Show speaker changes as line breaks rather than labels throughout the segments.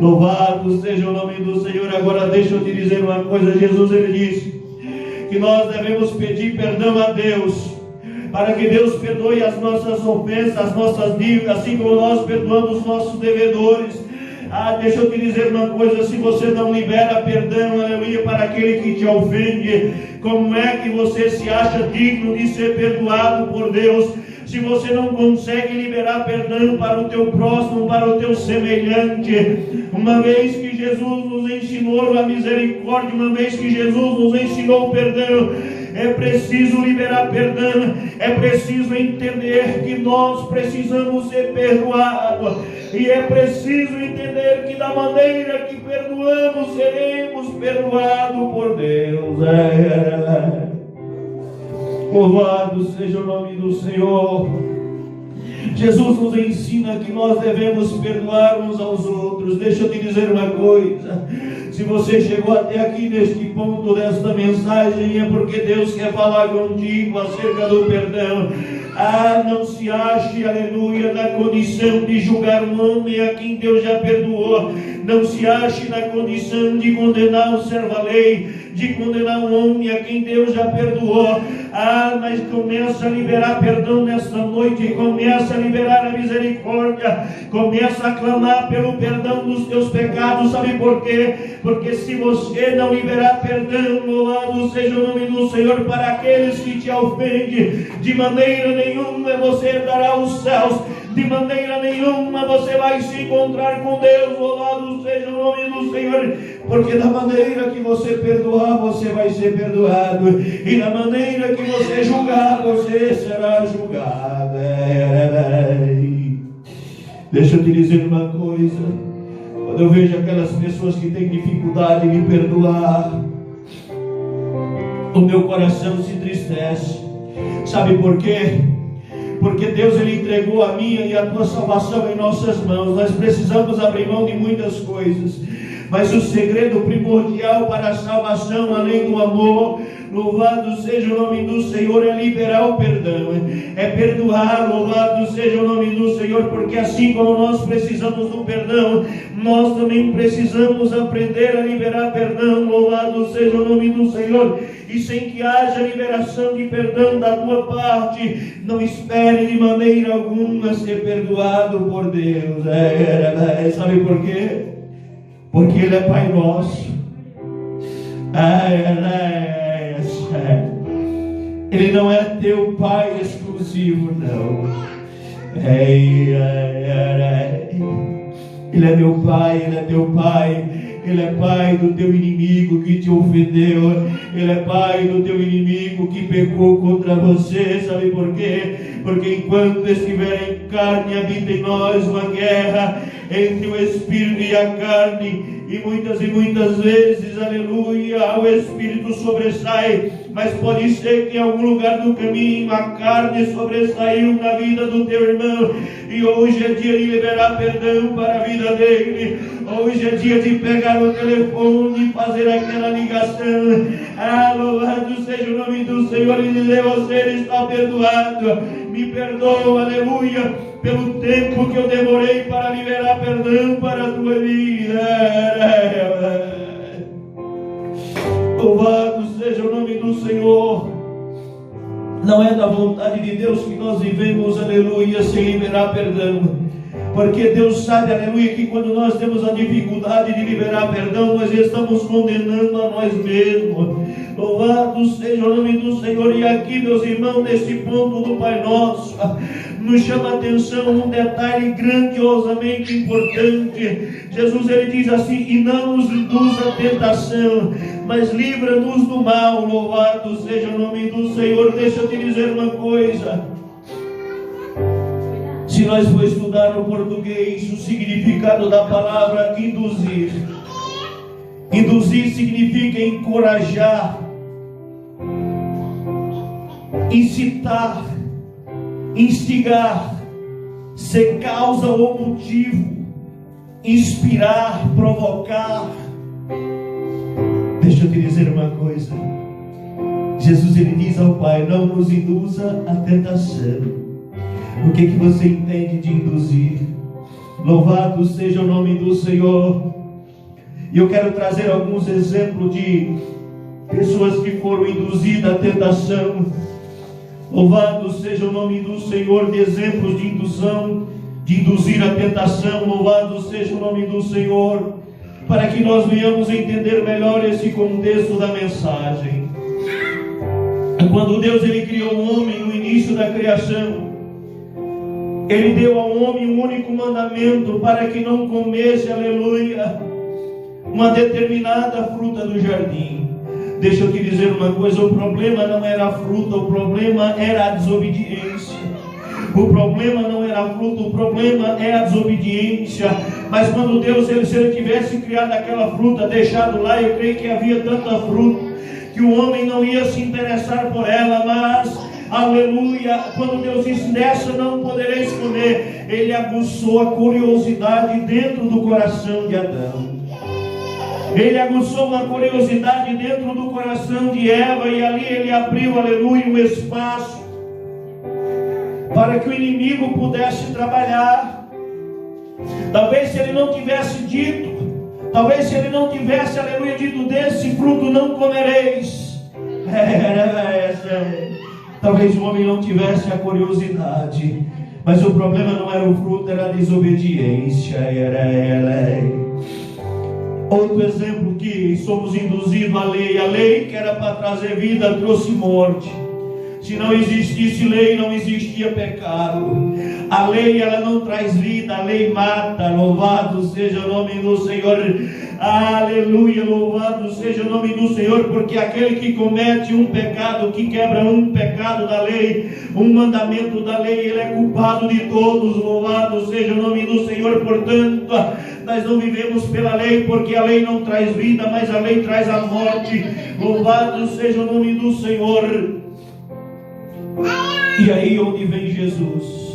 Louvado seja o nome do Senhor. Agora deixa eu te dizer uma coisa. Jesus, ele disse que nós devemos pedir perdão a Deus, para que Deus perdoe as nossas ofensas, as nossas dívidas, assim como nós perdoamos os nossos devedores. Deixa eu te dizer uma coisa: se você não libera perdão, aleluia, para aquele que te ofende, como é que você se acha digno de ser perdoado por Deus? Se você não consegue liberar perdão para o teu próximo, para o teu semelhante, uma vez que Jesus nos ensinou a misericórdia, uma vez que Jesus nos ensinou o perdão, é preciso liberar perdão, é preciso entender que nós precisamos ser perdoados, e é preciso entender que da maneira que perdoamos, seremos perdoados por Deus. Louvado seja o nome do Senhor. Jesus nos ensina que nós devemos perdoar uns aos outros. Deixa eu te dizer uma coisa: se você chegou até aqui neste ponto desta mensagem, é porque Deus quer falar contigo acerca do perdão. Não se ache, aleluia, na condição de julgar um homem a quem Deus já perdoou. Não se ache na condição de condenar o servo-lei, de condenar um homem a quem Deus já perdoou. Mas começa a liberar perdão nesta noite, começa a liberar a misericórdia, começa a clamar pelo perdão dos teus pecados. Sabe por quê? Porque se você não liberar perdão, louvado seja o nome do Senhor, para aqueles que te ofendem, de maneira nenhuma você herdará os céus, de maneira nenhuma você vai se encontrar com Deus. Louvado seja o nome do Senhor, porque da maneira que você perdoar, você vai ser perdoado, e da maneira que você julgar, você será julgado. Deixa eu te dizer uma coisa: quando eu vejo aquelas pessoas que têm dificuldade de perdoar, o meu coração se entristece. Sabe por quê? Porque Deus, ele entregou a minha e a tua salvação em nossas mãos. Nós precisamos abrir mão de muitas coisas, mas o segredo primordial para a salvação, além do amor, louvado seja o nome do Senhor, é liberar o perdão, é perdoar. Louvado seja o nome do Senhor, porque assim como nós precisamos do perdão, nós também precisamos aprender a liberar perdão. Louvado seja o nome do Senhor. E sem que haja liberação de perdão da tua parte, não espere de maneira alguma ser perdoado por Deus. Sabe por quê? Porque Ele é Pai nosso. Ele não é teu Pai exclusivo, não. Ele é meu Pai, Ele é teu Pai. Ele é Pai do teu inimigo que te ofendeu. Ele é Pai do teu inimigo que pecou contra você. Sabe por quê? Porque enquanto estiver em carne, habita em nós uma guerra entre o Espírito e a carne. E muitas vezes, aleluia, o Espírito sobressai, mas pode ser que em algum lugar do caminho a carne sobressaiu na vida do teu irmão, e hoje é dia de liberar perdão para a vida dele. Hoje é dia de pegar o telefone e fazer aquela ligação. Louvado seja o nome do Senhor, e dizer: você está perdoado, me perdoa, aleluia, pelo tempo que eu demorei para liberar perdão para a tua vida. Louvado seja o nome do Senhor. Não é da vontade de Deus que nós vivemos, aleluia, sem liberar perdão. Porque Deus sabe, aleluia, que quando nós temos a dificuldade de liberar perdão, nós estamos condenando a nós mesmos. Louvado seja o nome do Senhor. E aqui, meus irmãos, nesse ponto do Pai Nosso, nos chama a atenção um detalhe grandiosamente importante. Jesus, ele diz assim: e não nos induz a tentação, mas livra-nos do mal. Louvado seja o nome do Senhor. Deixa eu te dizer uma coisa: se nós for estudar no português o significado da palavra induzir, induzir significa encorajar, incitar, instigar, ser causa ou motivo, inspirar, provocar. Deixa eu te dizer uma coisa: Jesus, ele diz ao Pai: não nos induza a tentação. O que você entende de induzir? Louvado seja o nome do Senhor. E eu quero trazer alguns exemplos de pessoas que foram induzidas à tentação. Louvado seja o nome do Senhor, de exemplos de indução, de induzir a tentação. Louvado seja o nome do Senhor, para que nós venhamos entender melhor esse contexto da mensagem. Quando Deus ele criou o homem no início da criação, Ele deu ao homem um único mandamento, para que não comesse, aleluia, uma determinada fruta do jardim. Deixa eu te dizer uma coisa, o problema não era a fruta, o problema era a desobediência. O problema não era a fruta, o problema é a desobediência. Mas quando Deus, se Ele tivesse criado aquela fruta, deixado lá, eu creio que havia tanta fruta, que o homem não ia se interessar por ela, mas, aleluia, quando Deus disse, dessa não podereis comer, Ele aguçou a curiosidade dentro do coração de Adão. Ele aguçou uma curiosidade dentro do coração de Eva, e ali Ele abriu, aleluia, um espaço para que o inimigo pudesse trabalhar. Talvez se Ele não tivesse dito, talvez se Ele não tivesse, aleluia, dito, desse fruto não comereis, talvez o homem não tivesse a curiosidade, mas o problema não era o fruto, era a desobediência. Outro exemplo, que somos induzidos à lei que era para trazer vida, trouxe morte. Se não existisse lei, não existia pecado. A lei, ela não traz vida, a lei mata. Louvado seja o nome do Senhor. Aleluia, louvado seja o nome do Senhor, porque aquele que comete um pecado, que quebra um pecado da lei, um mandamento da lei, ele é culpado de todos. Louvado seja o nome do Senhor. Portanto, nós não vivemos pela lei, porque a lei não traz vida, mas a lei traz a morte. Louvado seja o nome do Senhor. E aí onde vem Jesus?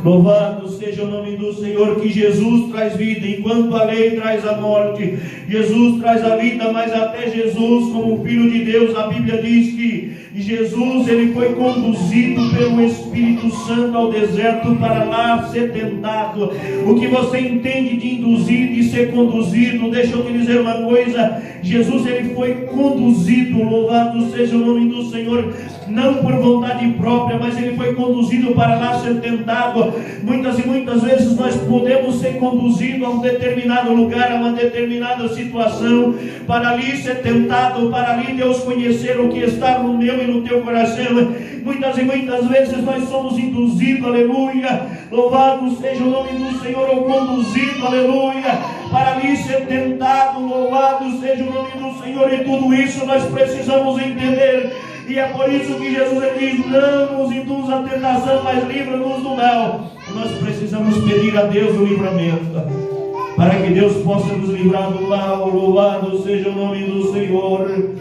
Louvado seja o nome do Senhor, que Jesus traz vida, enquanto a lei traz a morte. Jesus traz a vida, mas até Jesus, como Filho de Deus, a Bíblia diz que Jesus, ele foi conduzido pelo Espírito Santo ao deserto para lá ser tentado. O que você entende de induzir, de ser conduzido? Deixa eu te dizer uma coisa, Jesus, ele foi conduzido, louvado seja o nome do Senhor, não por vontade própria, mas ele foi conduzido para lá ser tentado. Muitas e muitas vezes nós podemos ser conduzidos a um determinado lugar, a uma determinada situação, para ali ser tentado, para ali Deus conhecer o que está no meu e no teu coração. Muitas e muitas vezes nós somos induzidos, aleluia, louvado seja o nome do Senhor, ou conduzidos, aleluia, para ali ser tentado, louvado seja o nome do Senhor. E tudo isso nós precisamos entender. E é por isso que Jesus diz, não nos induza a tentação, mas livra-nos do mal. Nós precisamos pedir a Deus o livramento, para que Deus possa nos livrar do mal. Louvado seja o nome do Senhor.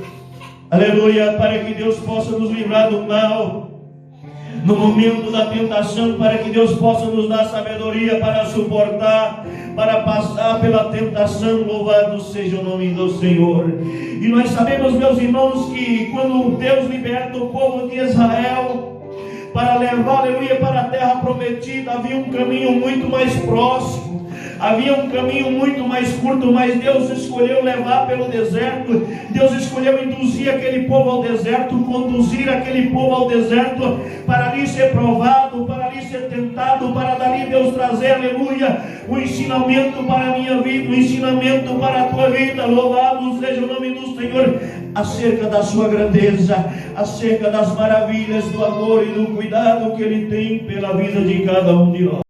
Aleluia, para que Deus possa nos livrar do mal no momento da tentação, para que Deus possa nos dar sabedoria para suportar, para passar pela tentação. Louvado seja o nome do Senhor. E nós sabemos, meus irmãos, que quando Deus liberta o povo de Israel para levar, aleluia, para a terra prometida, havia um caminho muito mais próximo, havia um caminho muito mais curto, mas Deus escolheu levar pelo deserto. Deus escolheu induzir aquele povo ao deserto, conduzir aquele povo ao deserto, para ali ser provado, para ali ser tentado, para dali Deus trazer, aleluia, um ensinamento para a minha vida, um ensinamento para a tua vida. Louvado seja o nome do Senhor, acerca da sua grandeza, acerca das maravilhas do amor e do cuidado que Ele tem pela vida de cada um de nós.